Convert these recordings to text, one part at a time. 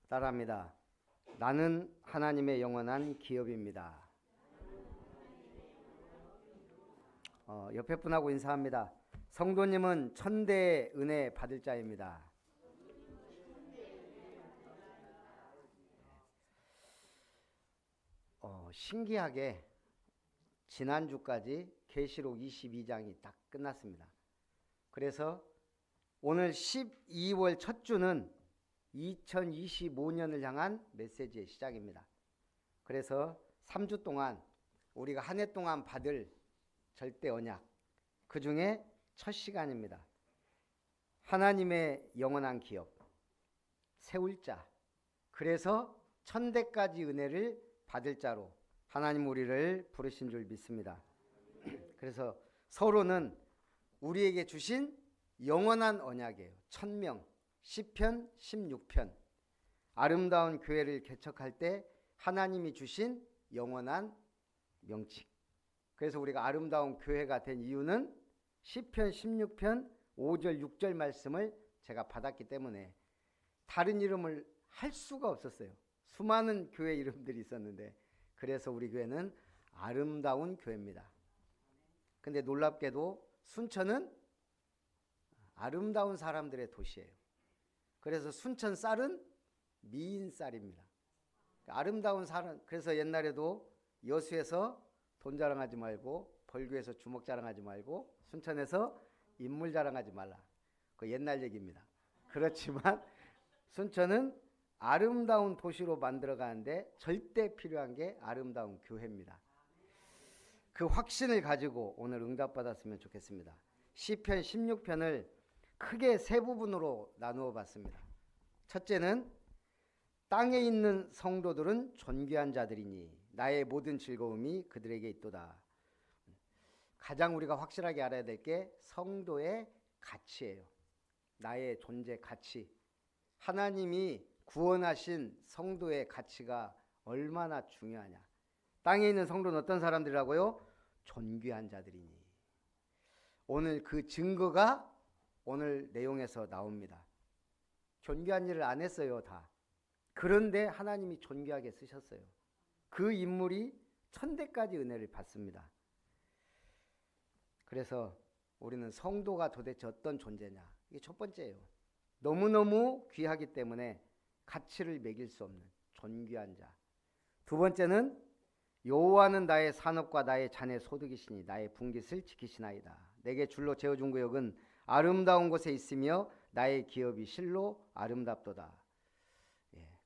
따라합니다. 나는 하나님의 영원한 기업입니다. 옆에 분하고 인사합니다. 성도님은 천대의 은혜 받을 자입니다. 신기하게 지난주까지 계시록 22장이 딱 끝났습니다. 그래서 오늘 12월 첫 주는 2025년을 향한 메시지의 시작입니다. 그래서 3주 동안 우리가 한 해 동안 받을 절대 언약, 그 중에 첫 시간입니다. 하나님의 영원한 기업, 세울 자, 그래서 천대까지 은혜를 받을 자로 하나님 우리를 부르신 줄 믿습니다. 그래서 서로는 우리에게 주신 영원한 언약이에요. 1000명, 시편 16편, 아름다운 교회를 개척할 때 하나님이 주신 영원한 명칙. 그래서 우리가 아름다운 교회가 된 이유는 시편 16편 5절 6절 말씀을 제가 받았기 때문에 다른 이름을 할 수가 없었어요. 수많은 교회 이름들이 있었는데, 그래서 우리 교회는 아름다운 교회입니다. 근데 놀랍게도 순천은 아름다운 사람들의 도시예요. 그래서 순천 쌀은 미인 쌀입니다. 아름다운 사람. 그래서 옛날에도 여수에서 돈 자랑하지 말고, 벌교에서 주먹 자랑하지 말고, 순천에서 인물 자랑하지 말라. 그 옛날 얘기입니다. 그렇지만 순천은 아름다운 도시로 만들어가는데 절대 필요한 게 아름다운 교회입니다. 그 확신을 가지고 오늘 응답받았으면 좋겠습니다. 시편 16편을 크게 세 부분으로 나누어 봤습니다. 첫째는 땅에 있는 성도들은 존귀한 자들이니 나의 모든 즐거움이 그들에게 있도다. 가장 우리가 확실하게 알아야 될 게 성도의 가치예요. 나의 존재 가치. 하나님이 구원하신 성도의 가치가 얼마나 중요하냐. 땅에 있는 성도는 어떤 사람들이라고요? 존귀한 자들이니. 오늘 그 증거가 오늘 내용에서 나옵니다. 존귀한 일을 안 했어요, 다. 그런데 하나님이 존귀하게 쓰셨어요. 그 인물이 천대까지 은혜를 받습니다. 그래서 우리는 성도가 도대체 어떤 존재냐, 이게 첫 번째예요. 너무너무 귀하기 때문에 가치를 매길 수 없는 존귀한 자. 두 번째는 여호와는 나의 산업과 나의 잔의 소득이시니 나의 분깃을 지키시나이다. 내게 줄로 재어준 구역은 아름다운 곳에 있으며 나의 기업이 실로 아름답도다.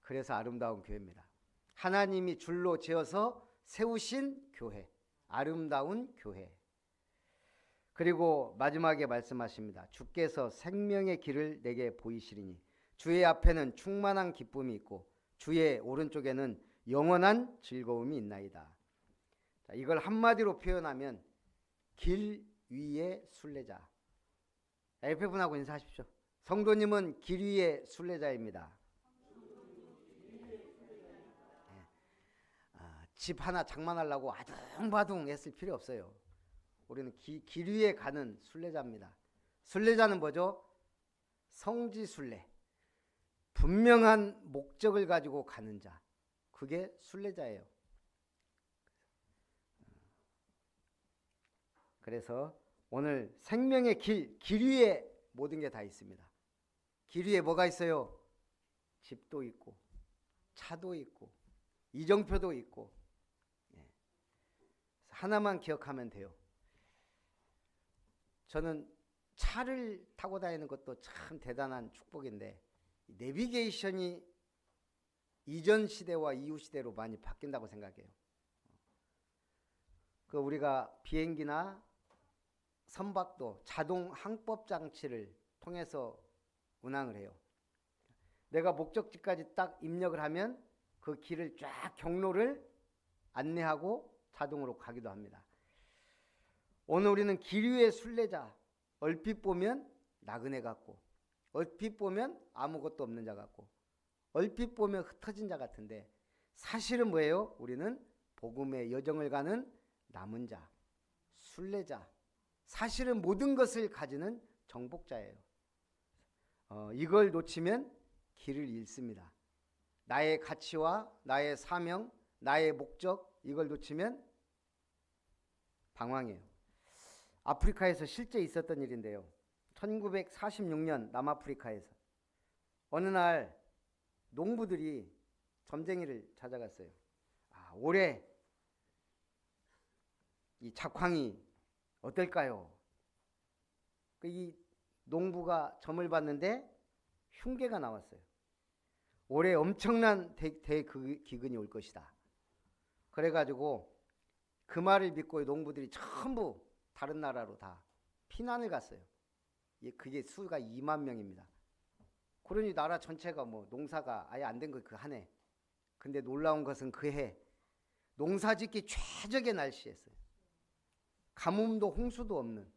그래서 아름다운 교회입니다. 하나님이 줄로 재어서 세우신 교회, 아름다운 교회. 그리고 마지막에 말씀하십니다. 주께서 생명의 길을 내게 보이시리니 주의 앞에는 충만한 기쁨이 있고 주의 오른쪽에는 영원한 즐거움이 있나이다. 자, 이걸 한마디로 표현하면 길 위의 순례자. 옆에 분하고 인사하십시오. 성도님은 길 위의 순례자입니다. 집 하나 장만하려고 아둥바둥 했을 필요 없어요. 우리는 길 위에 가는 순례자입니다. 순례자는 뭐죠? 성지순례. 분명한 목적을 가지고 가는 자. 그게 순례자예요. 그래서 오늘 생명의 길 위에 모든 게 다 있습니다. 길 위에 뭐가 있어요? 집도 있고, 차도 있고, 이정표도 있고. 하나만 기억하면 돼요. 저는 차를 타고 다니는 것도 참 대단한 축복인데, 내비게이션이 이전 시대와 이후 시대로 많이 바뀐다고 생각해요. 그 우리가 비행기나 선박도 자동 항법 장치를 통해서 운항을 해요. 내가 목적지까지 딱 입력을 하면 그 길을 쫙 경로를 안내하고 자동으로 가기도 합니다. 오늘 우리는 길 위의 순례자. 얼핏 보면 나그네 같고, 얼핏 보면 아무것도 없는 자 같고, 얼핏 보면 흩어진 자 같은데, 사실은 뭐예요? 우리는 복음의 여정을 가는 남은 자, 순례자. 사실은 모든 것을 가지는 정복자예요. 이걸 놓치면 길을 잃습니다. 나의 가치와 나의 사명, 나의 목적 이걸 놓치면 방황해요. 아프리카에서 실제 있었던 일인데요. 1946년 남아프리카에서 어느 날 농부들이 점쟁이를 찾아갔어요. 올해 이 작황이 어떨까요? 이 농부가 점을 봤는데 흉계가 나왔어요. 올해 엄청난 대기근이 올 것이다. 그래가지고 그 말을 믿고 농부들이 전부 다른 나라로 다 피난을 갔어요. 그게 수가 2만 명입니다. 그러니 나라 전체가 뭐 농사가 아예 안 된 거 그 한 해. 근데 놀라운 것은 그 해 농사 짓기 최적의 날씨였어요. 가뭄도 홍수도 없는.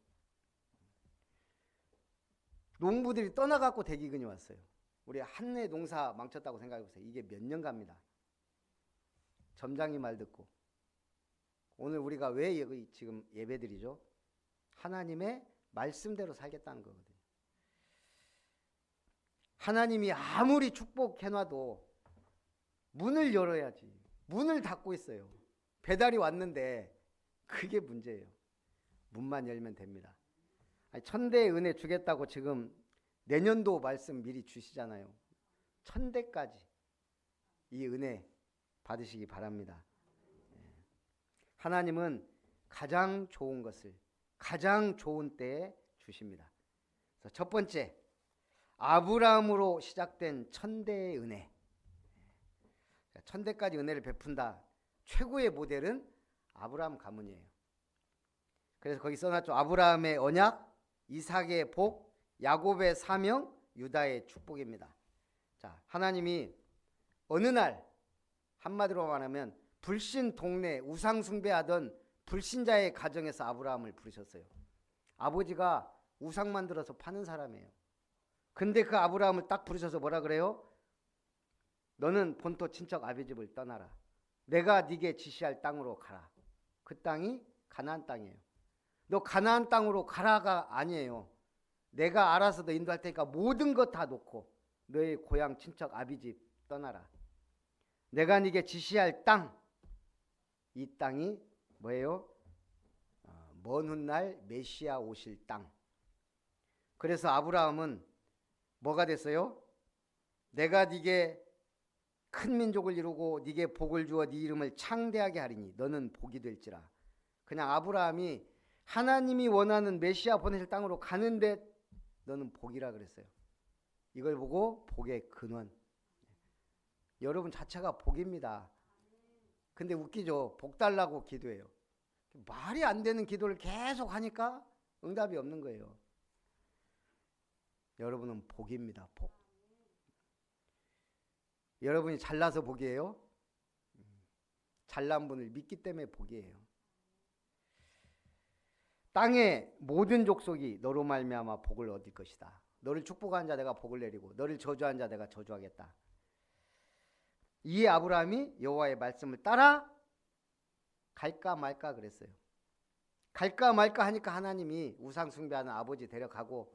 농부들이 떠나갖고 대기근이 왔어요. 우리 한 해 농사 망쳤다고 생각해보세요. 이게 몇 년 갑니다. 점장이 말 듣고. 오늘 우리가 왜 여기 지금 예배드리죠? 하나님의 말씀대로 살겠다는 거거든요. 하나님이 아무리 축복해놔도 문을 열어야지. 문을 닫고 있어요. 배달이 왔는데 그게 문제예요. 문만 열면 됩니다. 천대의 은혜 주겠다고 지금 내년도 말씀 미리 주시잖아요. 1000대까지 이 은혜 받으시기 바랍니다. 하나님은 가장 좋은 것을 가장 좋은 때에 주십니다. 그래서 첫 번째, 아브라함으로 시작된 1000대의 은혜. 1000대까지 은혜를 베푼다. 최고의 모델은 아브라함 가문이에요. 그래서 거기 써놨죠. 아브라함의 언약, 이삭의 복, 야곱의 사명, 유다의 축복입니다. 자, 하나님이 어느 날 한마디로 말하면 불신 동네 우상 숭배하던 불신자의 가정에서 아브라함을 부르셨어요. 아버지가 우상 만들어서 파는 사람이에요. 근데 그 아브라함을 딱 부르셔서 뭐라 그래요? 너는 본토 친척 아비집을 떠나라. 내가 네게 지시할 땅으로 가라. 그 땅이 가나안 땅이에요. 너 가나안 땅으로 가라가 아니에요. 내가 알아서 너 인도할 테니까 모든 것 다 놓고 너의 고향 친척 아비집 떠나라. 내가 네게 지시할 땅, 이 땅이 뭐예요? 먼 훗날 메시아 오실 땅. 그래서 아브라함은 뭐가 됐어요? 내가 네게 큰 민족을 이루고 네게 복을 주어 네 이름을 창대하게 하리니 너는 복이 될지라. 그냥 아브라함이 하나님이 원하는 메시아 보내실 땅으로 가는데 너는 복이라 그랬어요. 이걸 보고 복의 근원. 여러분 자체가 복입니다. 근데 웃기죠. 복 달라고 기도해요. 말이 안 되는 기도를 계속 하니까 응답이 없는 거예요. 여러분은 복입니다. 복. 여러분이 잘나서 복이에요? 잘난 분을 믿기 때문에 복이에요. 땅의 모든 족속이 너로 말미암아 복을 얻을 것이다. 너를 축복한 자 내가 복을 내리고 너를 저주한 자 내가 저주하겠다. 이에 아브라함이 여호와의 말씀을 따라 갈까 말까 그랬어요. 갈까 말까 하니까 하나님이 우상 숭배하는 아버지 데려가고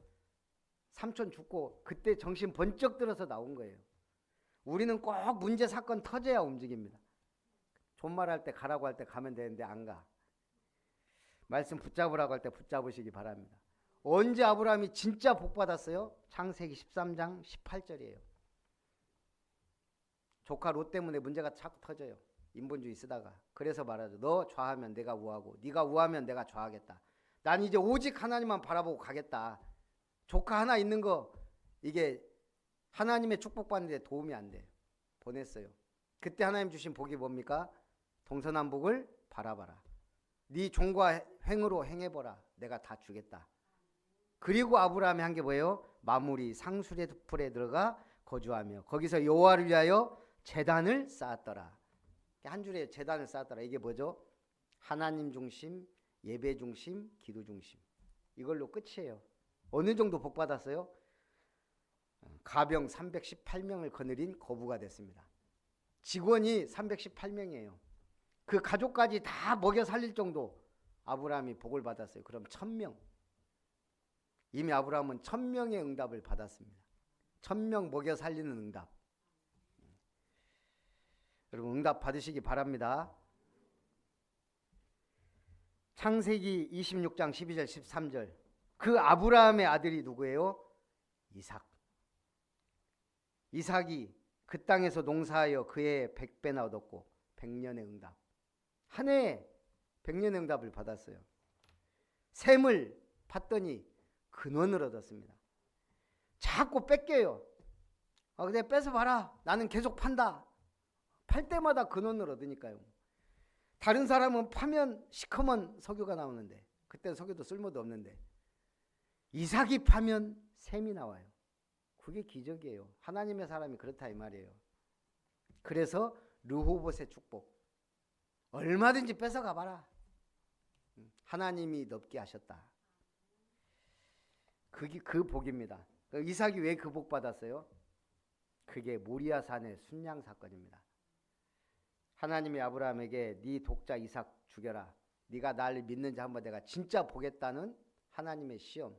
삼촌 죽고 그때 정신 번쩍 들어서 나온 거예요. 우리는 꼭 문제 사건 터져야 움직입니다. 존말할 때 가라고 할 때 가면 되는데 안 가. 말씀 붙잡으라고 할 때 붙잡으시기 바랍니다. 언제 아브라함이 진짜 복 받았어요? 창세기 13장 18절이에요. 조카 롯 때문에 문제가 자꾸 터져요. 인본주의 쓰다가. 그래서 말하죠. 너 좌하면 내가 우하고 네가 우하면 내가 좌하겠다. 난 이제 오직 하나님만 바라보고 가겠다. 조카 하나 있는 거 이게 하나님의 축복받는데 도움이 안 돼요. 보냈어요. 그때 하나님 주신 복이 뭡니까? 동서남북을 바라봐라. 네 종과 행으로 행해보라. 내가 다 주겠다. 그리고 아브라함이 한 게 뭐예요? 마무리 상수리 풀에 들어가 거주하며 거기서 여호와를 위하여 제단을 쌓았더라. 한 줄에 제단을 쌓았더라. 이게 뭐죠? 하나님 중심, 예배 중심, 기도 중심. 이걸로 끝이에요. 어느 정도 복 받았어요? 가병 318명을 거느린 거부가 됐습니다. 직원이 318명이에요. 그 가족까지 다 먹여 살릴 정도 아브라함이 복을 받았어요. 그럼 1000명. 이미 아브라함은 1000명의 응답을 받았습니다. 1000명 먹여 살리는 응답. 여러분 응답 받으시기 바랍니다. 창세기 26장 12절 13절. 그 아브라함의 아들이 누구예요? 이삭. 이삭이 그 땅에서 농사하여 그의 100배나 얻었고 100년의 응답. 한 해에 100년의 응답을 받았어요. 샘을 팠더니 근원을 얻었습니다. 자꾸 뺏겨요. 근데 뺏어봐라. 나는 계속 판다. 팔 때마다 근원을 얻으니까요. 다른 사람은 파면 시커먼 석유가 나오는데, 그때는 석유도 쓸모도 없는데, 이삭이 파면 샘이 나와요. 그게 기적이에요. 하나님의 사람이 그렇다 이 말이에요. 그래서 르호봇의 축복. 얼마든지 뺏어가 봐라. 하나님이 넓게 하셨다. 그게 그 복입니다. 이삭이 왜 그 복 받았어요? 그게 모리아산의 순양 사건입니다. 하나님이 아브라함에게 네 독자 이삭 죽여라. 네가 나를 믿는지 한번 내가 진짜 보겠다는 하나님의 시험.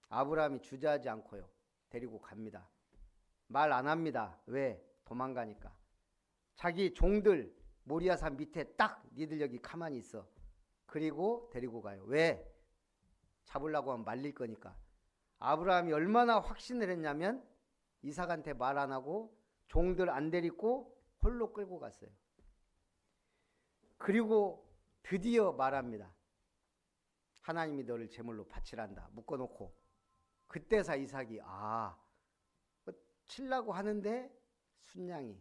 아브라함이 주저하지 않고요. 데리고 갑니다. 말 안 합니다. 왜? 도망가니까. 자기 종들 모리아산 밑에 딱 니들 여기 가만히 있어. 그리고 데리고 가요. 왜? 잡으려고 하면 말릴 거니까. 아브라함이 얼마나 확신을 했냐면 이삭한테 말 안 하고 종들 안 데리고 홀로 끌고 갔어요. 그리고 드디어 말합니다. 하나님이 너를 제물로 바치란다. 묶어놓고. 그때서 이삭이 치려고 하는데 순양이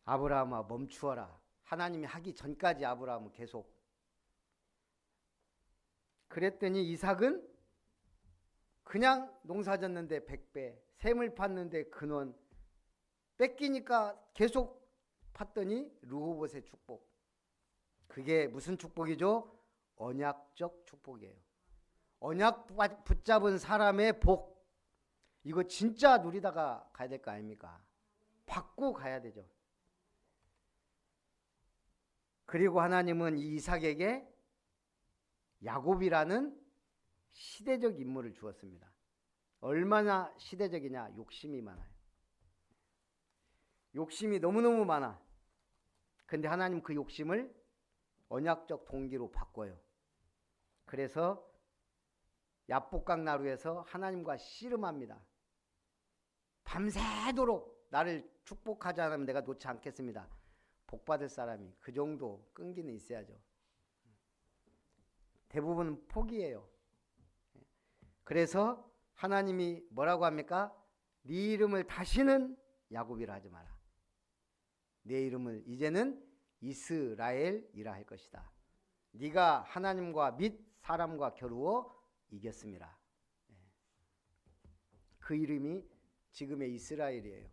아브라함아 멈추어라. 하나님이 하기 전까지 아브라함은 계속. 그랬더니 이삭은 그냥 농사 졌는데 100배, 샘을 팠는데 근원, 뺏기니까 계속 팠더니 르호봇의 축복. 그게 무슨 축복이죠? 언약적 축복이에요. 언약 붙잡은 사람의 복. 이거 진짜 누리다가 가야 될 거 아닙니까? 받고 가야 되죠. 그리고 하나님은 이 이삭에게 야곱이라는 시대적 인물을 주었습니다. 얼마나 시대적이냐? 욕심이 많아요. 욕심이 너무너무 많아. 근데 하나님 그 욕심을 언약적 동기로 바꿔요. 그래서 야복강 나루에서 하나님과 씨름합니다. 밤새도록 나를 축복하지 않으면 내가 놓지 않겠습니다. 복받을 사람이 그 정도 끈기는 있어야죠. 대부분 포기해요. 그래서 하나님이 뭐라고 합니까? 네 이름을 다시는 야곱이라 하지 마라. 내 이름을 이제는 이스라엘이라 할 것이다. 네가 하나님과 및 사람과 겨루어 이겼음이라. 그 이름이 지금의 이스라엘이에요.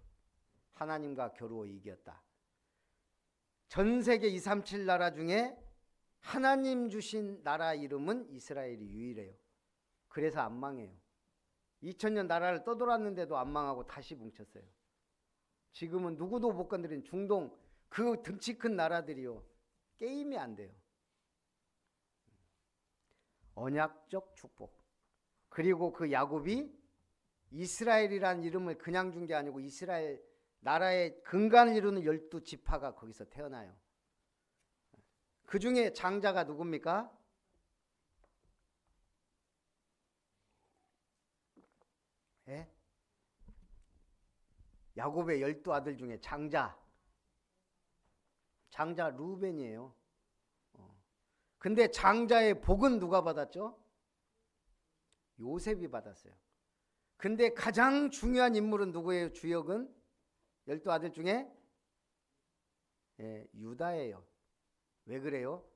하나님과 겨루어 이겼다. 전 세계 237 나라 중에 하나님 주신 나라 이름은 이스라엘이 유일해요. 그래서 안 망해요. 2000년 나라를 떠돌았는데도 안 망하고 다시 뭉쳤어요. 지금은 누구도 못 건드린 중동 그 등치 큰 나라들이요. 게임이 안 돼요. 언약적 축복. 그리고 그 야곱이 이스라엘이라는 이름을 그냥 준 게 아니고 이스라엘 나라의 근간을 이루는 12지파가 거기서 태어나요. 그 중에 장자가 누굽니까? 예? 야곱의 12아들 중에 장자 루벤이에요. 근데 장자의 복은 누가 받았죠? 요셉이 받았어요. 근데 가장 중요한 인물은 누구예요? 주역은 12아들 중에 유다예요. 왜 그래요?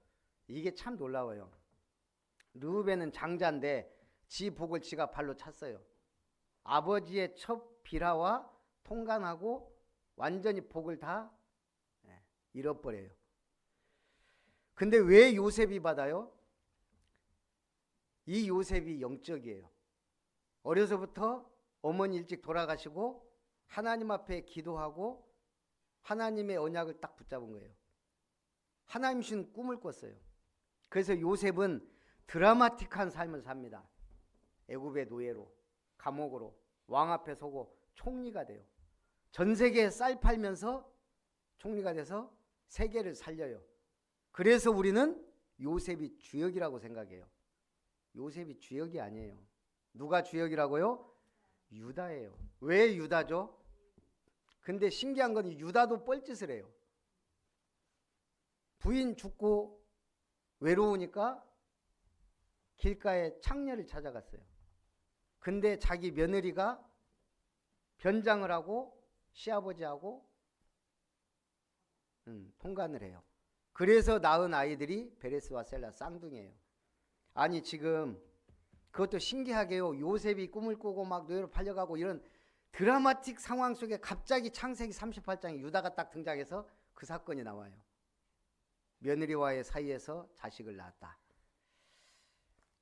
이게 참 놀라워요. 르우벤은 장자인데 지 복을 지가 발로 찼어요. 아버지의 첫 비라와 통간하고 완전히 복을 다 잃어버려요. 근데 왜 요셉이 받아요? 이 요셉이 영적이에요. 어려서부터 어머니 일찍 돌아가시고 하나님 앞에 기도하고 하나님의 언약을 딱 붙잡은 거예요. 하나님 주신 꿈을 꿨어요. 그래서 요셉은 드라마틱한 삶을 삽니다. 애굽의 노예로, 감옥으로, 왕 앞에 서고 총리가 돼요. 전 세계에 쌀 팔면서 총리가 돼서 세계를 살려요. 그래서 우리는 요셉이 주역이라고 생각해요. 요셉이 주역이 아니에요. 누가 주역이라고요? 유다예요. 왜 유다죠? 근데 신기한 건 유다도 뻘짓을 해요. 부인 죽고 외로우니까 길가에 창녀를 찾아갔어요. 근데 자기 며느리가 변장을 하고 시아버지하고 통간을 해요. 그래서 낳은 아이들이 베레스와 셀라 쌍둥이에요. 아니 지금 그것도 신기하게요. 요셉이 꿈을 꾸고 막 노예로 팔려가고 이런 드라마틱 상황 속에 갑자기 창세기 38장에 유다가 딱 등장해서 그 사건이 나와요. 며느리와의 사이에서 자식을 낳았다.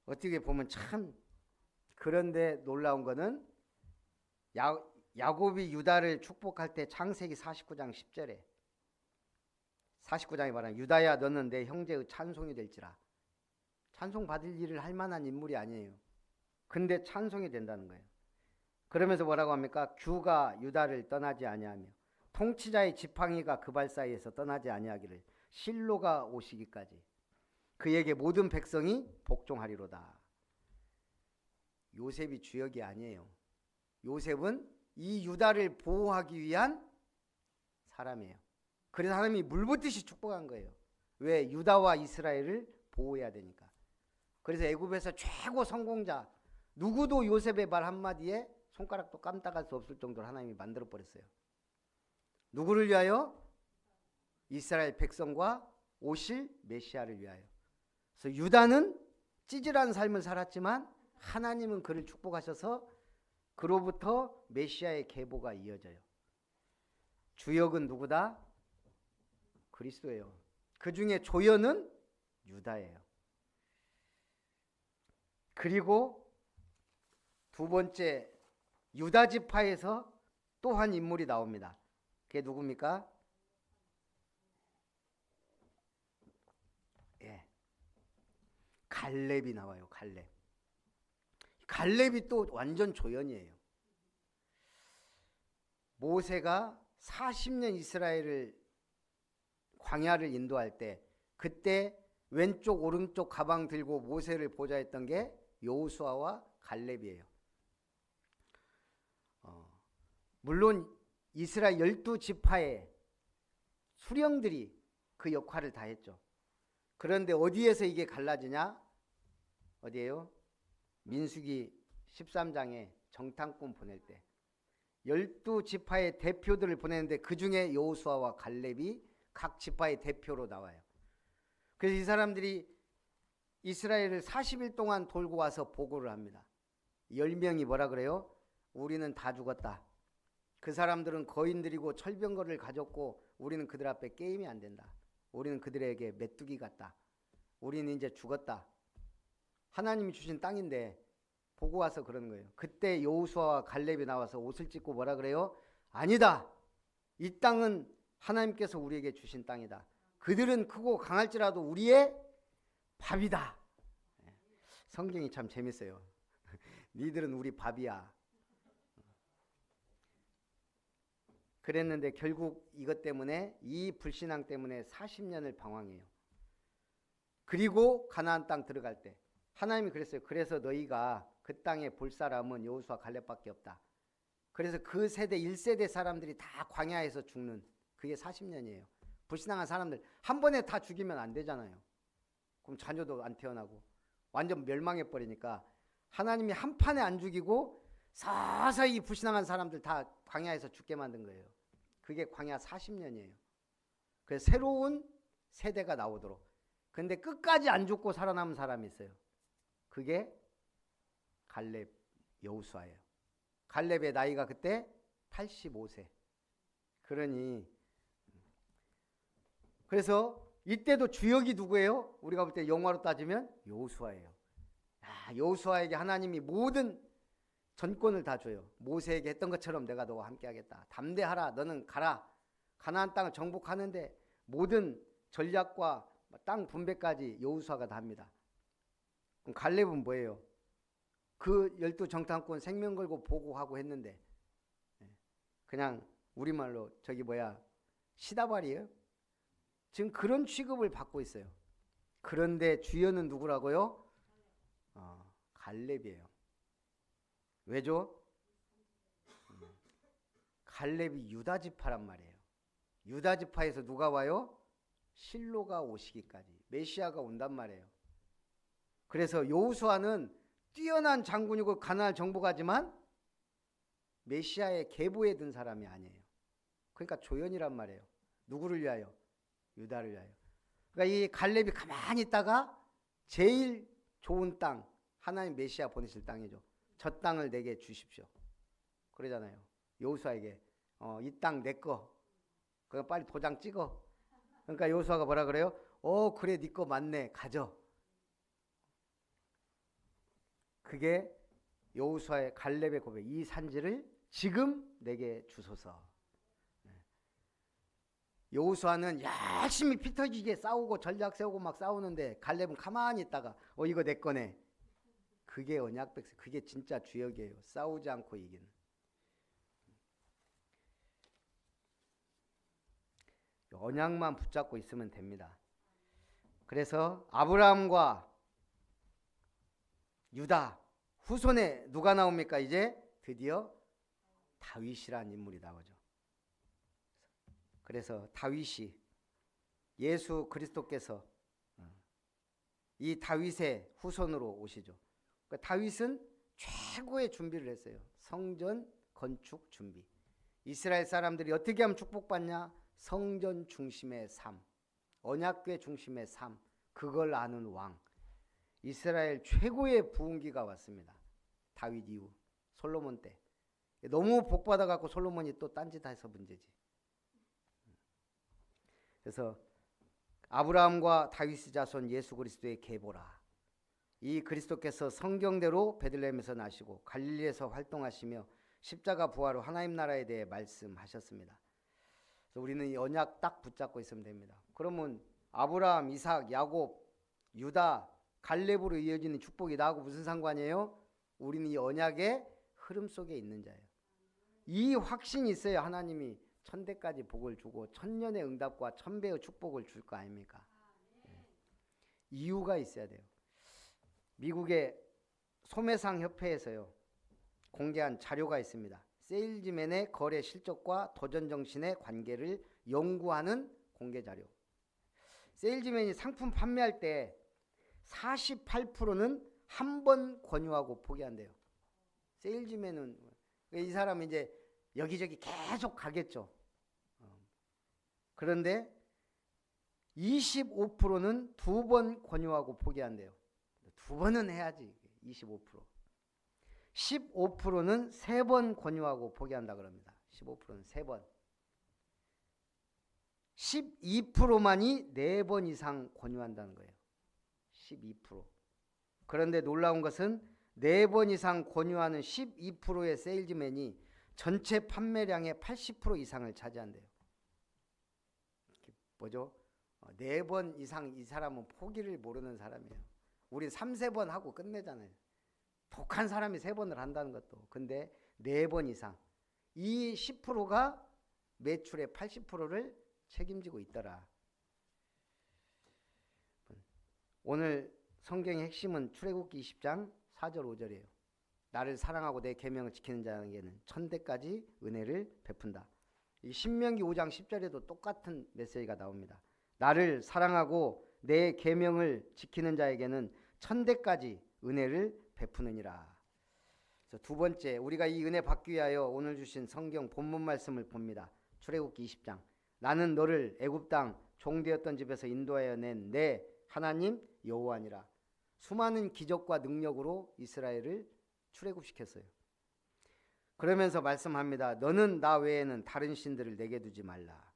어떻게 보면 참, 그런데 놀라운 거는 야곱이 유다를 축복할 때 창세기 49장 10절에 49장에 말하는 유다야 너는 내 형제의 찬송이 될지라. 찬송 받을 일을 할 만한 인물이 아니에요. 근데 찬송이 된다는 거예요. 그러면서 뭐라고 합니까? 규가 유다를 떠나지 아니하며 통치자의 지팡이가 그 발 사이에서 떠나지 아니하기를 실로가 오시기까지 그에게 모든 백성이 복종하리로다. 요셉이 주역이 아니에요. 요셉은 이 유다를 보호하기 위한 사람이에요. 그래서 하나님이 물붓듯이 축복한 거예요. 왜? 유다와 이스라엘을 보호해야 되니까. 그래서 애굽에서 최고 성공자 누구도 요셉의 말 한마디에 손가락도 깜빡할 수 없을 정도로 하나님이 만들어 버렸어요. 누구를 위하여? 이스라엘 백성과 오실 메시아를 위하여. 그래서 유다는 찌질한 삶을 살았지만 하나님은 그를 축복하셔서 그로부터 메시아의 계보가 이어져요. 주역은 누구다? 그리스도예요. 그 중에 조연은 유다예요. 그리고 두 번째 유다 지파에서 또 한 인물이 나옵니다. 그게 누굽니까? 예, 갈렙이 나와요. 갈렙. 갈렙이 또 완전 조연이에요. 모세가 40년 이스라엘을 광야를 인도할 때 그때 왼쪽 오른쪽 가방 들고 모세를 보좌했던 게 여호수아와 갈렙이에요. 물론 이스라엘 12지파의 수령들이 그 역할을 다 했죠. 그런데 어디에서 이게 갈라지냐? 어디예요? 민수기 13장에 정탐꾼 보낼 때 12지파의 대표들을 보내는데 그 중에 여호수아와 갈렙이 각 지파의 대표로 나와요. 그래서 이 사람들이 이스라엘을 40일 동안 돌고 와서 보고를 합니다. 10명이 뭐라 그래요? 우리는 다 죽었다. 그 사람들은 거인들이고 철병거를 가졌고 우리는 그들 앞에 게임이 안 된다. 우리는 그들에게 메뚜기 같다. 우리는 이제 죽었다. 하나님이 주신 땅인데 보고 와서 그러는 거예요. 그때 여호수아와 갈렙이 나와서 옷을 찢고 뭐라 그래요? 아니다. 이 땅은 하나님께서 우리에게 주신 땅이다. 그들은 크고 강할지라도 우리의 밥이다. 성경이 참 재밌어요. 니들은 우리 밥이야. 그랬는데 결국 이것 때문에 이 불신앙 때문에 40년을 방황해요. 그리고 가나안 땅 들어갈 때 하나님이 그랬어요. 그래서 너희가 그 땅에 볼 사람은 여호수아 갈렙밖에 없다. 그래서 그 세대 1세대 사람들이 다 광야에서 죽는 그게 40년이에요. 불신앙한 사람들 한 번에 다 죽이면 안 되잖아요. 그럼 자녀도 안 태어나고 완전 멸망해 버리니까 하나님이 한 판에 안 죽이고 서서히 불신앙한 사람들 다 광야에서 죽게 만든 거예요. 그게 광야 40년이에요. 그래서 새로운 세대가 나오도록. 근데 끝까지 안 죽고 살아남은 사람이 있어요. 그게 갈렙, 여호수아예요. 갈렙의 나이가 그때 85세. 그러니 그래서 이때도 주역이 누구예요? 우리가 볼 때 영화로 따지면 여호수아예요. 여호수아에게 하나님이 모든 전권을 다 줘요. 모세에게 했던 것처럼 내가 너와 함께 하겠다. 담대하라. 너는 가라. 가나안 땅을 정복하는데 모든 전략과 땅 분배까지 여호수아가 다 합니다. 그럼 갈렙은 뭐예요? 그 12정탐꾼 생명 걸고 보고하고 했는데 그냥 우리말로 저기 뭐야 시다발이에요. 지금 그런 취급을 받고 있어요. 그런데 주연은 누구라고요? 갈렙이에요. 왜죠? 갈렙이 유다 지파란 말이에요. 유다 지파에서 누가 와요? 실로가 오시기까지 메시아가 온단 말이에요. 그래서 여호수아는 뛰어난 장군이고 가나안 정복하지만 메시아의 계보에 든 사람이 아니에요. 그러니까 조연이란 말이에요. 누구를 위하여? 유다를 위하여. 그러니까 이 갈렙이 가만히 있다가 제일 좋은 땅, 하나님 메시아 보내실 땅이죠. 저 땅을 내게 주십시오. 그러잖아요. 여호수아에게 이 땅 내 거. 그럼 빨리 도장 찍어. 그러니까 여호수아가 뭐라 그래요? 그래 네 거 맞네. 가져. 그게 여호수아의 갈렙의 고백. 이 산지를 지금 내게 주소서. 여호수아는 열심히 피 터지게 싸우고 전략 세우고 막 싸우는데 갈렙은 가만히 있다가 이거 내 거네. 그게 언약 백성. 그게 진짜 주역이에요. 싸우지 않고 이기는. 언약만 붙잡고 있으면 됩니다. 그래서 아브라함과 유다 후손에 누가 나옵니까? 이제 드디어 다윗이라는 인물이 나오죠. 그래서 다윗이 예수 그리스도께서 이 다윗의 후손으로 오시죠. 그러니까 다윗은 최고의 준비를 했어요. 성전 건축 준비. 이스라엘 사람들이 어떻게 하면 축복받냐? 성전 중심의 삶, 언약궤 중심의 삶, 그걸 아는 왕. 이스라엘 최고의 부흥기가 왔습니다. 다윗 이후 솔로몬 때. 너무 복받아 갖고 솔로몬이 또 딴짓 해서 문제지. 그래서 아브라함과 다윗의 자손 예수 그리스도의 계보라. 이 그리스도께서 성경대로 베들레헴에서 나시고 갈릴리에서 활동하시며 십자가 부활로 하나님 나라에 대해 말씀하셨습니다. 그래서 우리는 이 언약 딱 붙잡고 있으면 됩니다. 그러면 아브라함, 이삭, 야곱, 유다, 갈렙으로 이어지는 축복이 나하고 무슨 상관이에요? 우리는 이 언약의 흐름 속에 있는 자예요. 이 확신이 있어야 하나님이 천대까지 복을 주고 천년의 응답과 천배의 축복을 줄 거 아닙니까? 이유가 있어야 돼요. 미국의 소매상 협회에서요 공개한 자료가 있습니다. 세일즈맨의 거래 실적과 도전 정신의 관계를 연구하는 공개 자료. 세일즈맨이 상품 판매할 때 48%는 한 번 권유하고 포기한대요. 세일즈맨은 이 사람은 이제 여기저기 계속 가겠죠. 그런데 25%는 두 번 권유하고 포기한대요. 두 번은 해야지. 25%. 15%는 세 번 권유하고 포기한다 그럽니다. 15%는 세 번. 12%만이 네 번 이상 권유한다는 거예요. 12%. 그런데 놀라운 것은 네 번 이상 권유하는 12%의 세일즈맨이 전체 판매량의 80% 이상을 차지한대요. 뭐죠? 네 번 이상 이 사람은 포기를 모르는 사람이에요. 우린 3-4번 하고 끝내잖아요. 독한 사람이 3번을 한다는 것도. 근데 4번 이상. 이 10%가 매출의 80%를 책임지고 있더라. 오늘 성경의 핵심은 출애굽기 20장 4절 5절이에요. 나를 사랑하고 내 계명을 지키는 자에게는 천대까지 은혜를 베푼다. 이 신명기 5장 10절에도 똑같은 메시지가 나옵니다. 나를 사랑하고 내 계명을 지키는 자에게는 천대까지 은혜를 베푸느니라. 그래서 두 번째, 우리가 이 은혜 받기 위하여 오늘 주신 성경 본문 말씀을 봅니다. 출애굽기 20장. 나는 너를 애굽 땅 종되었던 집에서 인도하여 낸 내 하나님 여호와니라. 수많은 기적과 능력으로 이스라엘을 출애굽시켰어요. 그러면서 말씀합니다. 너는 나 외에는 다른 신들을 내게 두지 말라.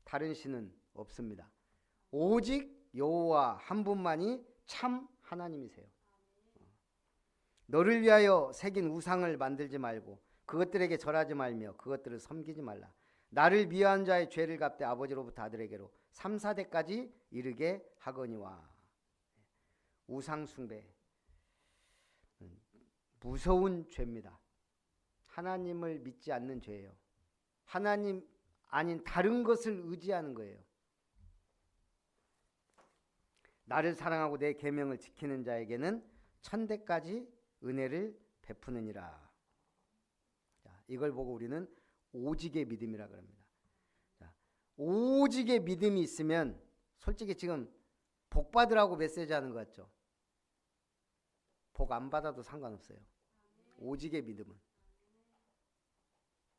다른 신은 없습니다. 오직 여호와 한 분만이 참 하나님이세요. 너를 위하여 새긴 우상을 만들지 말고 그것들에게 절하지 말며 그것들을 섬기지 말라. 나를 미워한 자의 죄를 갚되 아버지로부터 아들에게로 3-4대까지 이르게 하거니와. 우상 숭배 무서운 죄입니다. 하나님을 믿지 않는 죄예요. 하나님 아닌 다른 것을 의지하는 거예요. 나를 사랑하고 내 계명을 지키는 자에게는 천대까지 은혜를 베푸느니라. 자, 이걸 보고 우리는 오직의 믿음이라 그럽니다. 자, 오직의 믿음이 있으면 솔직히 지금 복 받으라고 메시지하는 것 같죠? 복 안 받아도 상관없어요. 오직의 믿음은.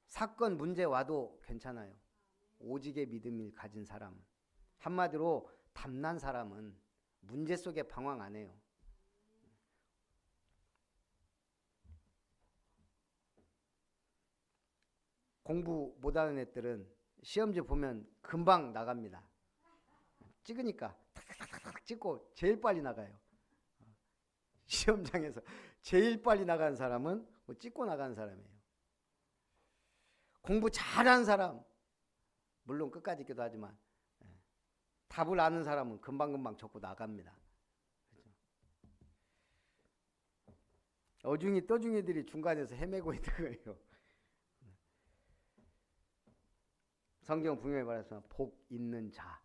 사건 문제 와도 괜찮아요. 오직의 믿음을 가진 사람은. 한마디로 담난 사람은 문제 속에 방황 안 해요. 공부 못하는 애들은 시험지 보면 금방 나갑니다. 찍으니까 탁탁탁탁 찍고 제일 빨리 나가요. 시험장에서 제일 빨리 나가는 사람은 찍고 나가는 사람이에요. 공부 잘하는 사람, 물론 끝까지 있기도 하지만 답을 아는 사람은 금방금방 적고 나갑니다. 그렇죠? 어중이 떠중이들이 중간에서 헤매고 있는 거예요. 성경 분명히 말해서 복 있는 자.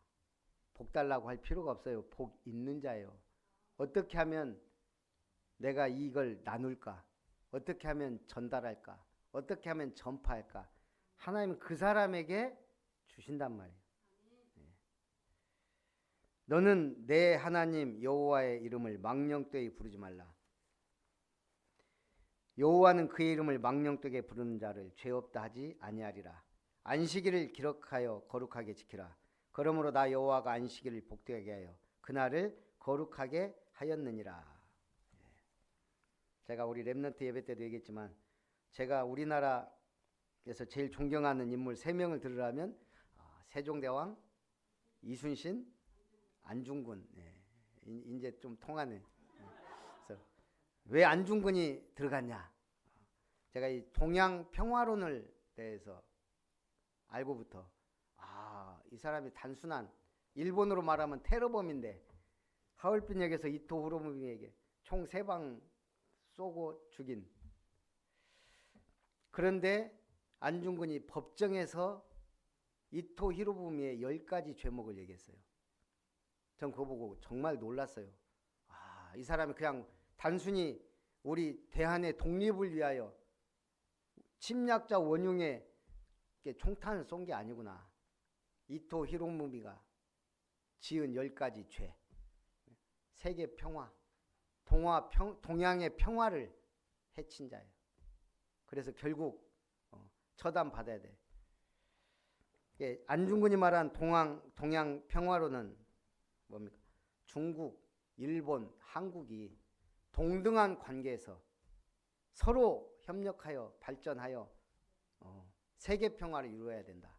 복 달라고 할 필요가 없어요. 복 있는 자예요. 어떻게 하면 내가 이걸 나눌까? 어떻게 하면 전달할까? 어떻게 하면 전파할까? 하나님은 그 사람에게 주신단 말이에요. 너는 내 하나님 여호와의 이름을 망령되이 부르지 말라. 여호와는 그의 이름을 망령되게 부르는 자를 죄 없다 하지 아니하리라. 안식일을 기록하여 거룩하게 지키라. 그러므로 나 여호와가 안식일을 복되게 하여 그날을 거룩하게 하였느니라. 제가 우리 렘넌트 예배 때도 얘기했지만 제가 우리나라에서 제일 존경하는 인물 3명을 들으라면 세종대왕, 이순신, 안중근. 이제 좀 통하네. 그래서 왜 안중근이 들어갔냐? 제가 이 동양 평화론을 대해서 알고부터 이 사람이 단순한 일본으로 말하면 테러범인데 하얼빈역에서 이토 히로부미에게 총 3방 쏘고 죽인. 그런데 안중근이 법정에서 이토 히로부미의 10가지 죄목을 얘기했어요. 전 그거 보고 정말 놀랐어요. 이 사람이 그냥 단순히 우리 대한의 독립을 위하여 침략자 원흉에 총탄을 쏜 게 아니구나. 이토 히로부미가 지은 10가지 죄. 세계 평화, 동양의 평화를 해친 자예요. 그래서 결국 처단받아야 돼. 안중근이 말한 동양 평화로는 뭡니까? 중국, 일본, 한국이 동등한 관계에서 서로 협력하여 발전하여 세계 평화를 이루어야 된다.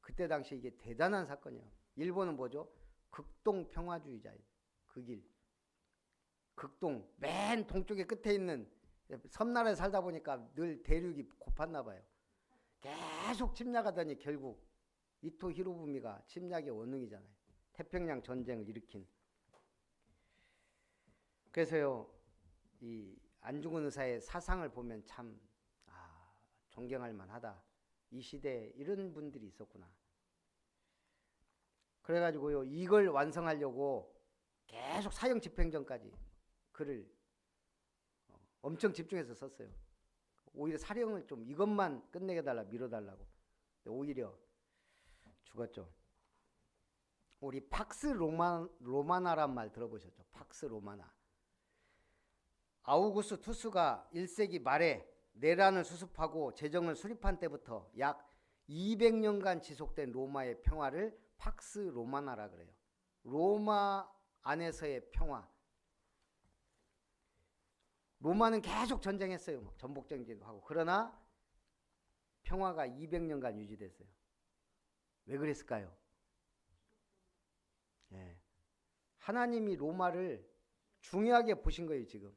그때 당시 이게 대단한 사건이에요. 일본은 뭐죠? 극동 평화주의자예요. 극일. 극동, 맨 동쪽의 끝에 있는 섬나라에 살다 보니까 늘 대륙이 고팠나 봐요. 계속 침략하더니 결국 이토 히로부미가 침략의 원흉이잖아요. 태평양 전쟁을 일으킨. 그래서요, 이 안중근 의사의 사상을 보면 참 존경할 만하다. 이 시대에 이런 분들이 있었구나. 그래가지고요, 이걸 완성하려고 계속 사형 집행전까지 글을 엄청 집중해서 썼어요. 오히려 사령을 좀 이것만 끝내게 달라, 밀어달라고. 오히려 죽었죠. 우리 팍스 로마나란 말 들어보셨죠? 팍스 로마나. 아우구스 투스가 1세기 말에 내란을 수습하고 재정을 수립한 때부터 약 200년간 지속된 로마의 평화를 팍스 로마나라 그래요. 로마 안에서의 평화. 로마는 계속 전쟁했어요. 전복전쟁도 하고. 그러나 평화가 200년간 유지됐어요. 왜 그랬을까요? 하나님이 로마를 중요하게 보신 거예요. 지금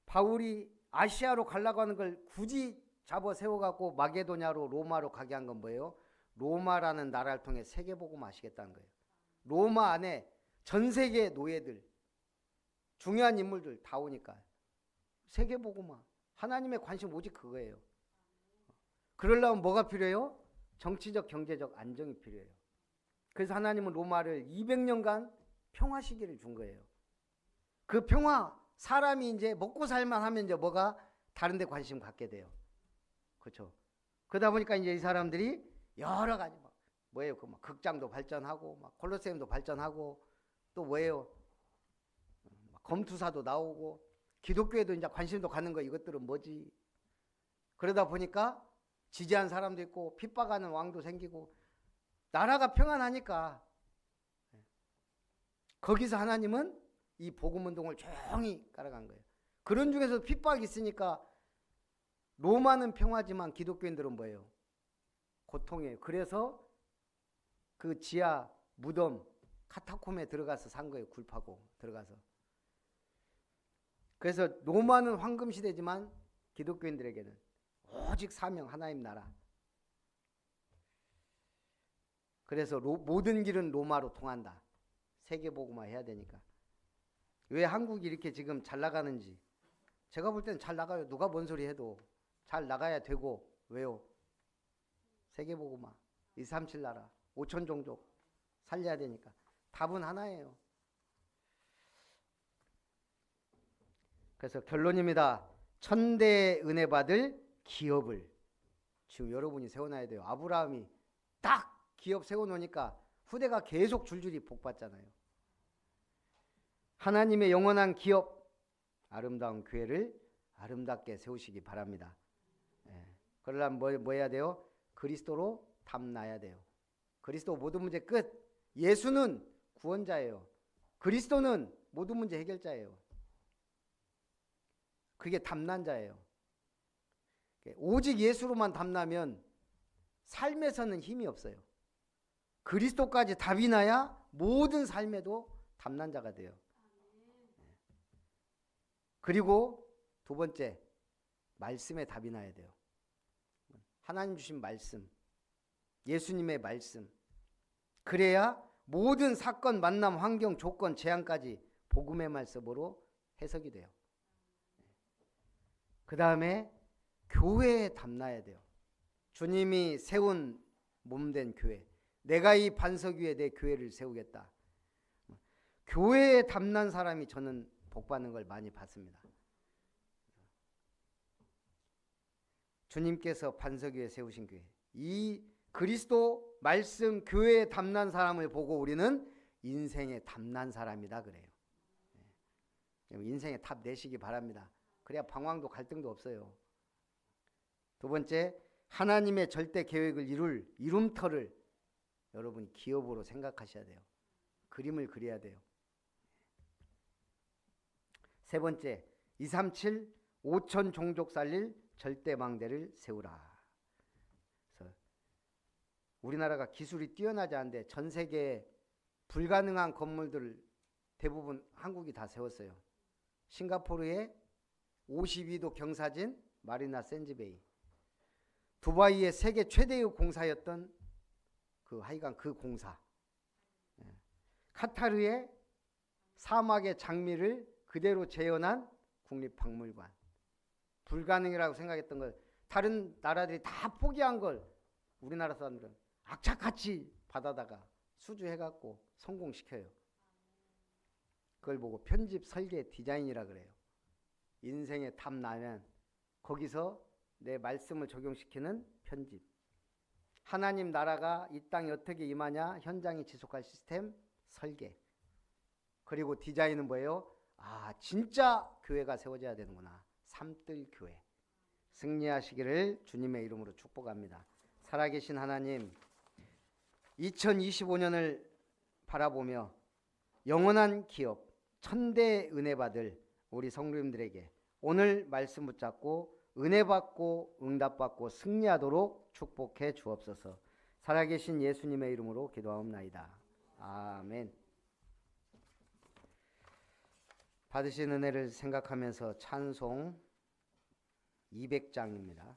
바울이 아시아로 가려고 하는 걸 굳이 잡아 세워갖고 마게도냐로 로마로 가게 한 건 뭐예요? 로마라는 나라를 통해 세계복음 하시겠다는 거예요. 로마 안에 전 세계 노예들, 중요한 인물들 다 오니까 세계복음화. 하나님의 관심 오직 그거예요. 그러려면 뭐가 필요해요? 정치적 경제적 안정이 필요해요. 그래서 하나님은 로마를 200년간 평화 시기를 준 거예요. 그 평화, 사람이 이제 먹고 살만 하면 이제 뭐가 다른 데 관심 갖게 돼요. 그렇죠? 그러다 보니까 이제 이 사람들이 여러 가지 막 뭐예요? 그 막 극장도 발전하고 막 콜로세움도 발전하고 또 뭐예요? 검투사도 나오고 기독교에도 이제 관심도 갖는 거 이것들은 뭐지? 그러다 보니까 지지한 사람도 있고 핍박하는 왕도 생기고 나라가 평안하니까 거기서 하나님은 이 복음운동을 조용히 깔아간 거예요. 그런 중에서 핍박이 있으니까 로마는 평화지만 기독교인들은 뭐예요? 고통이에요. 그래서 그 지하 무덤 카타콤에 들어가서 산 거예요. 굴파고 들어가서. 그래서 로마는 황금시대지만 기독교인들에게는 오직 사명 하나님 나라. 그래서 모든 길은 로마로 통한다. 세계복음화 해야 되니까. 왜 한국이 이렇게 지금 잘 나가는지 제가 볼 때는 잘 나가요. 누가 뭔 소리 해도 잘 나가야 되고. 왜요? 세계복음화 237 나라 5천 종족 살려야 되니까. 답은 하나예요. 그래서 결론입니다. 천대의 은혜 받을 기업을 지금 여러분이 세워놔야 돼요. 아브라함이 딱 기업 세워놓으니까 후대가 계속 줄줄이 복받잖아요. 하나님의 영원한 기업, 아름다운 교회를 아름답게 세우시기 바랍니다. 그러려면 뭐 해야 돼요? 그리스도로 담나야 돼요. 그리스도 모든 문제 끝. 예수는 구원자예요. 그리스도는 모든 문제 해결자예요. 그게 담난 자예요. 오직 예수로만 담나면 삶에서는 힘이 없어요. 그리스도까지 답이 나야 모든 삶에도 담난 자가 돼요. 그리고 두 번째, 말씀에 답이 나야 돼요. 하나님 주신 말씀, 예수님의 말씀. 그래야 모든 사건, 만남, 환경, 조건, 재앙까지 복음의 말씀으로 해석이 돼요. 그 다음에 교회에 담나야 돼요. 주님이 세운 몸된 교회. 내가 이 반석 위에 내 교회를 세우겠다. 교회에 담난 사람이 저는 복받는 걸 많이 봤습니다. 주님께서 반석 위에 세우신 교회. 이 그리스도 말씀 교회에 담난 사람을 보고 우리는 인생에 담난 사람이다 그래요. 인생에 답 내시기 바랍니다. 그래야 방황도 갈등도 없어요. 두 번째, 하나님의 절대 계획을 이룰 이룸터를 여러분이 기업으로 생각하셔야 돼요. 그림을 그려야 돼요. 세 번째, 237 5천 종족 살릴 절대망대를 세우라. 그래서 우리나라가 기술이 뛰어나지 않은데 전 세계에 불가능한 건물들을 대부분 한국이 다 세웠어요. 싱가포르에 52도 경사진 마리나 샌즈베이, 두바이의 세계 최대의 공사였던 하여간 그 공사, 카타르의 사막의 장미를 그대로 재현한 국립박물관. 불가능이라고 생각했던 걸 다른 나라들이 다 포기한 걸 우리나라 사람들은 악착같이 받아다가 수주해갖고 성공시켜요. 그걸 보고 편집, 설계, 디자인이라 그래요. 인생에 답 나면 거기서 내 말씀을 적용시키는 편집. 하나님 나라가 이 땅에 어떻게 임하냐, 현장이 지속할 시스템, 설계. 그리고 디자인은 뭐예요? 진짜 교회가 세워져야 되는구나. 삼뜰 교회. 승리하시기를 주님의 이름으로 축복합니다. 살아계신 하나님, 2025년을 바라보며 영원한 기업, 천대 은혜 받을 우리 성도님들에게 오늘 말씀 붙잡고 은혜 받고 응답 받고 승리하도록 축복해 주옵소서. 살아계신 예수님의 이름으로 기도하옵나이다. 아멘. 받으신 은혜를 생각하면서 찬송 200장입니다.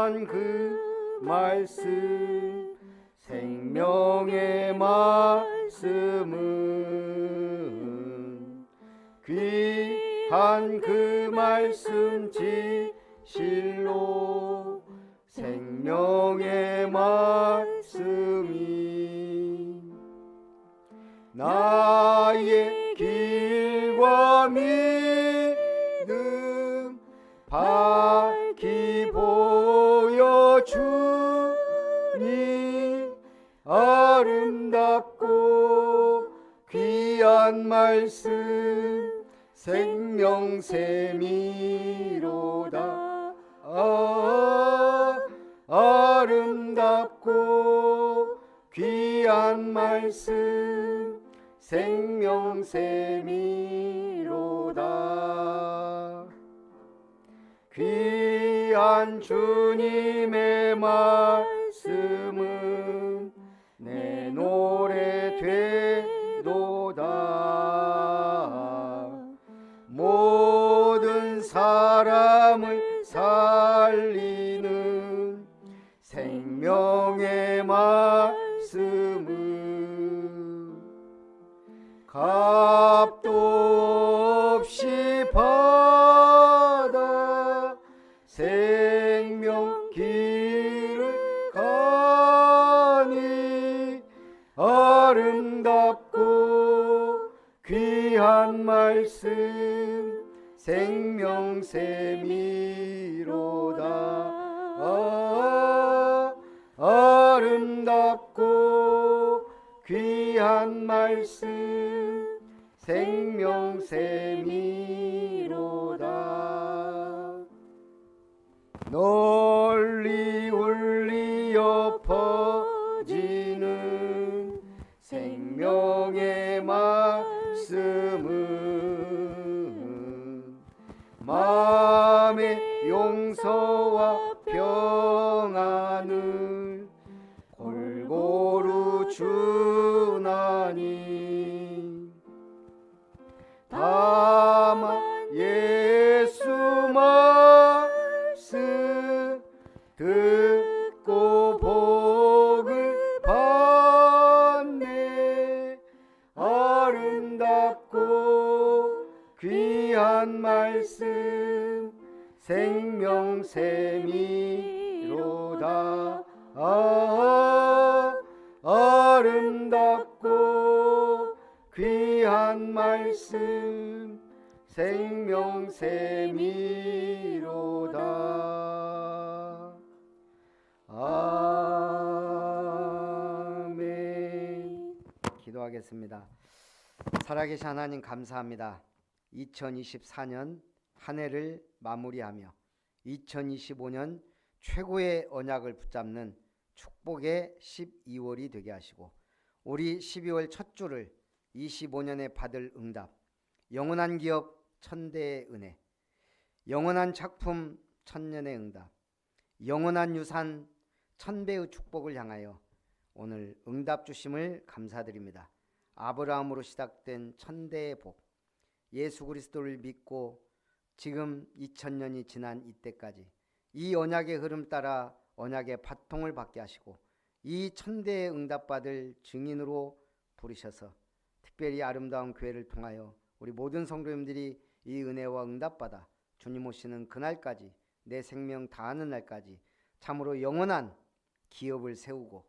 귀한 그 말씀 생명의 말씀은 귀한 그 말씀 진실로 생명의 말씀이 나의 길과 믿음 밝히 보여주니 아름답고 귀한 말씀 생명샘이로다. 아름답고 귀한 말씀 생명샘이로다. 귀한 주님의 말씀은 내 노래 되도다. 모든 사람을 살리는 생명의 말씀은 값도 없이 받아 생명 길을 가니 아름답고 귀한 말씀 생명샘이로다. 아름답고 귀한 말씀 생명샘이로다. 널리 울리어 퍼지는 생명의 말씀은 마음의 용서와 평안을 골고루 주나니 다만 예수 말씀 듣고 복을 받네. 아름답고 귀한 말씀 생명샘이로다. 아름답고 귀한 말씀 생명샘이로다. 아멘. 기도하겠습니다. 살아계신 하나님 감사합니다. 2024년 한 해를 마무리하며 2025년 최고의 언약을 붙잡는 축복의 12월이 되게 하시고 우리 12월 첫 주를 25년에 받을 응답, 영원한 기업 천대의 은혜, 영원한 작품 천년의 응답, 영원한 유산 천배의 축복을 향하여 오늘 응답 주심을 감사드립니다. 아브라함으로 시작된 천대의 복, 예수 그리스도를 믿고 지금 2000년이 지난 이때까지 이 언약의 흐름 따라 언약의 바통을 받게 하시고 이 천대의 응답받을 증인으로 부르셔서 특별히 아름다운 교회를 통하여 우리 모든 성도님들이 이 은혜와 응답받아 주님 오시는 그날까지 내 생명 다하는 날까지 참으로 영원한 기업을 세우고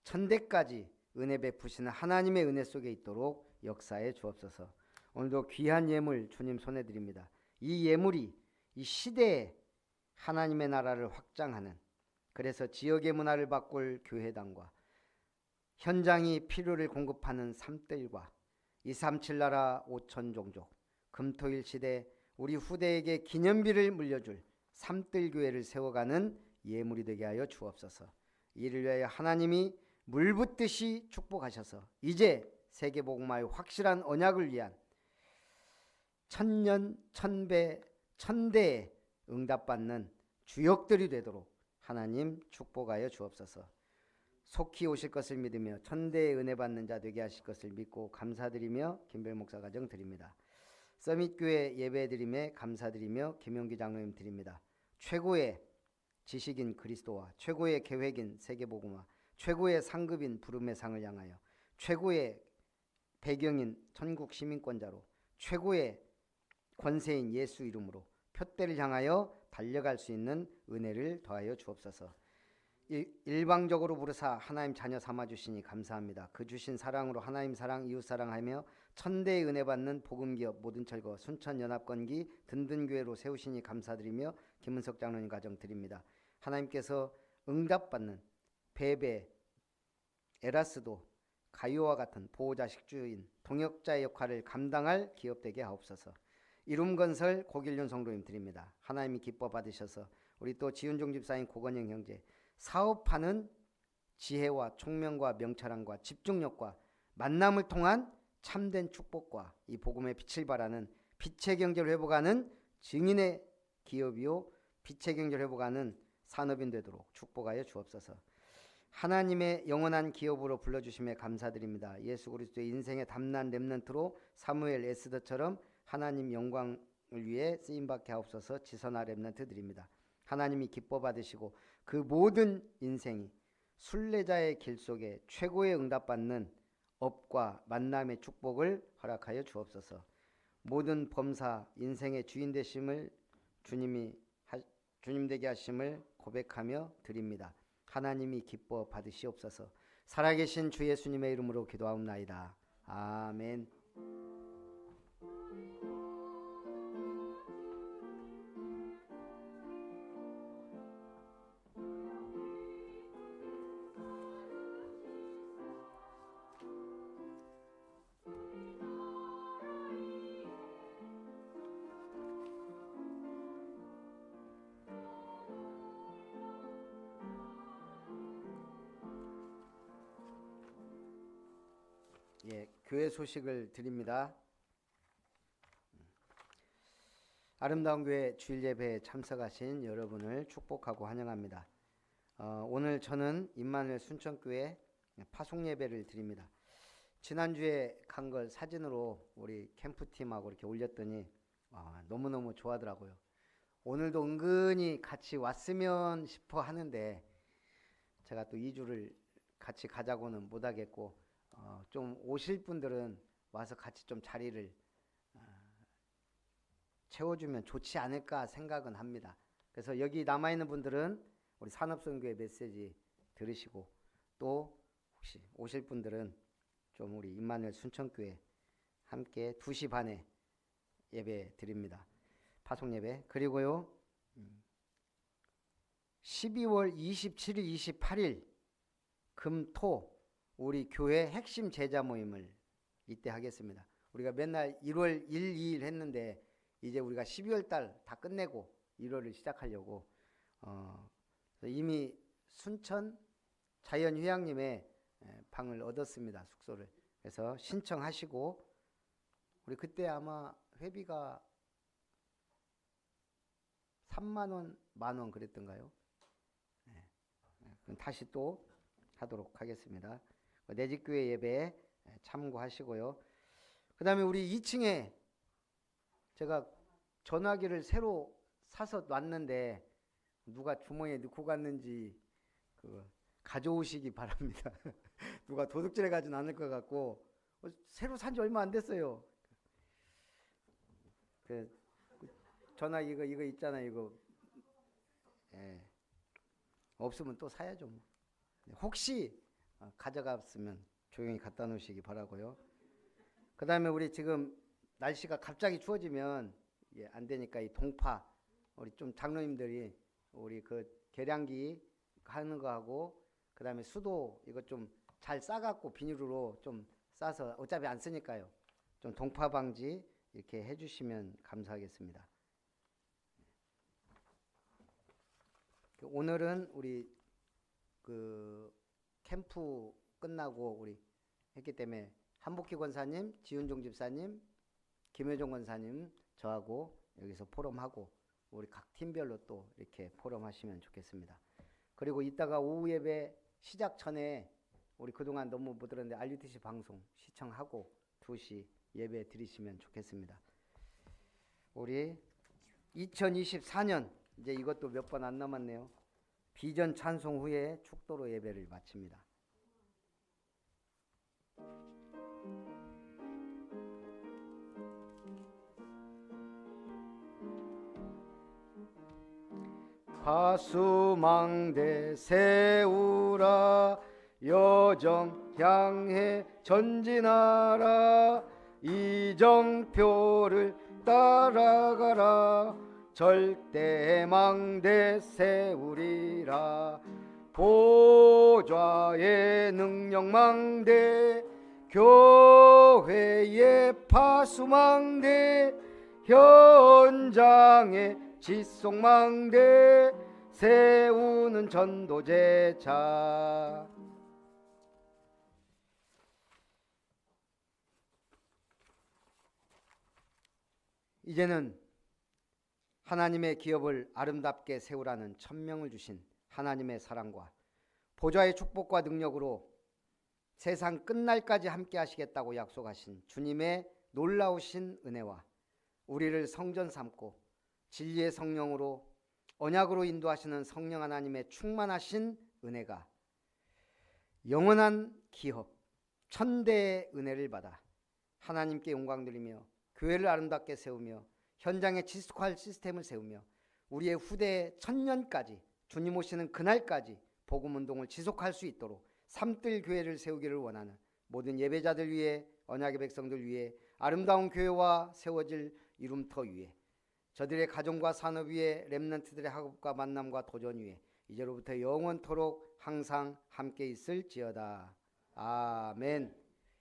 천대까지 은혜 베푸시는 하나님의 은혜 속에 있도록 역사해 주옵소서. 오늘도 귀한 예물 주님 손에 드립니다. 이 예물이 이 시대에 하나님의 나라를 확장하는, 그래서 지역의 문화를 바꿀 교회당과 현장이 필요를 공급하는 삼뜰과 237 나라 5천 종족, 금토일 시대 우리 후대에게 기념비를 물려줄 삼뜰교회를 세워가는 예물이 되게 하여 주옵소서. 이를 위하여 하나님이 물 붓듯이 축복하셔서 이제 세계복음화의 확실한 언약을 위한 천년 천배 천대에 응답받는 주역들이 되도록 하나님 축복하여 주옵소서. 속히 오실 것을 믿으며 천대의 은혜 받는 자 되게 하실 것을 믿고 감사드리며 김별 목사 가정 드립니다. 서밋교회 예배 드림에 감사드리며 김용기 장로님 드립니다. 최고의 지식인 그리스도와 최고의 계획인 세계복음화, 최고의 상급인 부름의 상을 향하여 최고의 배경인 천국 시민권자로 최고의 권세인 예수 이름으로 표대를 향하여 달려갈 수 있는 은혜를 더하여 주옵소서. 일방적으로 부르사 하나님 자녀 삼아주시니 감사합니다. 그 주신 사랑으로 하나님 사랑 이웃 사랑하며 천대의 은혜 받는 복음기업 모든철거 순천연합건기 든든교회로 세우시니 감사드리며 김은석 장로님 가정 드립니다. 하나님께서 응답받는 베베 에라스도 가요와 같은 보호자 식주인 동역자의 역할을 감당할 기업되게 하옵소서. 이룸건설 고길륜 성도님 드립니다. 하나님이 기뻐 받으셔서 우리 또 지윤종 집사님 고건영 형제 사업하는 지혜와 총명과 명철함과 집중력과 만남을 통한 참된 축복과 이 복음의 빛을 발하는 빛의 경제를 회복하는 증인의 기업이요 빛의 경제를 회복하는 산업인 되도록 축복하여 주옵소서. 하나님의 영원한 기업으로 불러주심에 감사드립니다. 예수 그리스도의 인생의 담난 렘넌트로 사무엘 에스더처럼 하나님 영광을 위해 쓰임받게 하옵소서. 지선아 렘넌트 드립니다. 하나님이 기뻐 받으시고 그 모든 인생이 순례자의 길 속에 최고의 응답받는 업과 만남의 축복을 허락하여 주옵소서. 모든 범사 인생의 주인 되심을 주님 되게 하심을 고백하며 드립니다. 하나님이 기뻐 받으시옵소서. 살아계신 주 예수님의 이름으로 기도하옵나이다. 아멘. 교회 소식을 드립니다. 아름다운 교회 주일 예배에 참석하신 여러분을 축복하고 환영합니다. 오늘 저는 임마누엘 순천교회 파송 예배를 드립니다. 지난주에 간 걸 사진으로 우리 캠프팀하고 이렇게 올렸더니 너무너무 좋아하더라고요. 오늘도 은근히 같이 왔으면 싶어 하는데 제가 또 2주를 같이 가자고는 못하겠고 좀 오실 분들은 와서 같이 좀 자리를 채워주면 좋지 않을까 생각은 합니다. 그래서 여기 남아있는 분들은 우리 산업선교회 메시지 들으시고 또 혹시 오실 분들은 좀 우리 임마누엘 순천교회 함께 2시 반에 예배 드립니다. 파송 예배. 그리고요 12월 27일 28일 금토 우리 교회 핵심 제자 모임을 이때 하겠습니다. 우리가 맨날 1월 1, 2일 했는데 이제 우리가 12월 달 다 끝내고 1월을 시작하려고 이미 순천 자연휴양림에 방을 얻었습니다. 숙소를. 그래서 신청하시고 우리 그때 아마 회비가 3만 원, 1만 원 그랬던가요? 그럼 다시 또 하도록 하겠습니다. 내집교회 예배에 참고하시고요. 그 다음에 우리 2층에 제가 전화기를 새로 사서 놨는데 누가 주머니에 넣고 갔는지 그거 가져오시기 바랍니다. 누가 도둑질해 가진 않을 것 같고 새로 산 지 얼마 안 됐어요. 그 전화기 이거 있잖아요. 이거 없으면 또 사야죠. 뭐. 혹시 가져갔으면 조용히 갖다 놓으시기 바라고요. 그 다음에 우리 지금 날씨가 갑자기 추워지면 안 되니까 이 동파 우리 좀 장로님들이 우리 그 계량기 하는 거 하고 그 다음에 수도 이거 좀 잘 싸갖고 비닐로 좀 싸서 어차피 안 쓰니까요. 좀 동파 방지 이렇게 해주시면 감사하겠습니다. 오늘은 우리 그 캠프 끝나고 우리 했기 때문에 한복희 권사님, 지윤종 집사님, 김효종 권사님 저하고 여기서 포럼하고 우리 각 팀별로 또 이렇게 포럼하시면 좋겠습니다. 그리고 이따가 오후 예배 시작 전에 우리 그동안 너무 못 들었는데 RUTC 방송 시청하고 2시 예배 드리시면 좋겠습니다. 우리 2024년 이제 이것도 몇 번 안 남았네요. 비전 찬송 후에 축도로 예배를 마칩니다. 가수망대 세우라 여정 향해 전진하라 이정표를 따라가라 절대 망대 세우리라 보좌의 능력망대 교회의 파수망대 현장의 지속망대 세우는 전도제자. 이제는 하나님의 기업을 아름답게 세우라는 천명을 주신 하나님의 사랑과 보좌의 축복과 능력으로 세상 끝날까지 함께 하시겠다고 약속하신 주님의 놀라우신 은혜와 우리를 성전 삼고 진리의 성령으로 언약으로 인도하시는 성령 하나님의 충만하신 은혜가 영원한 기업 천대의 은혜를 받아 하나님께 영광 드리며 교회를 아름답게 세우며 현장에 지속할 시스템을 세우며 우리의 후대 천년까지 주님 오시는 그날까지 복음운동을 지속할 수 있도록 삼뜰 교회를 세우기를 원하는 모든 예배자들 위해 언약의 백성들 위해 아름다운 교회와 세워질 이룸터 위에 저들의 가정과 산업 위에 렘넌트들의 학업과 만남과 도전 위에 이제로부터 영원토록 항상 함께 있을지어다. 아멘.